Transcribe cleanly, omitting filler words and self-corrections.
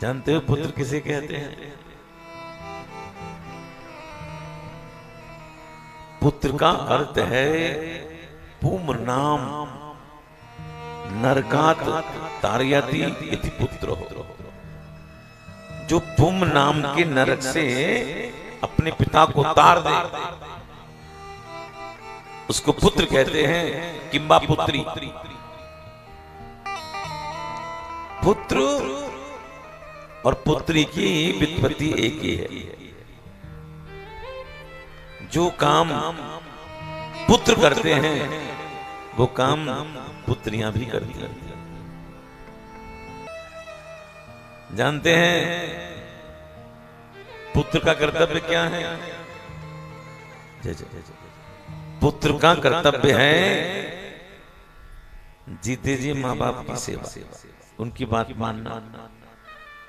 जानते हो पुत्र किसे कहते हैं? पुत्र का अर्थ है पुम नाम नरकात तारयति इति पुत्र हो। जो पुम नाम के नरक से अपने पिता को तार दे उसको पुत्र कहते हैं। किंबा पुत्री। पुत्र और पुत्री की व्युत्पत्ति एक ही है। जो काम पुत्र करते हैं वो काम पुत्रियां भी करती हैं। जानते हैं पुत्र का कर्तव्य क्या है? जय जय जय जय। पुत्र का कर्तव्य है जीते जी माँ बाप की सेवा, उनकी बात मानना,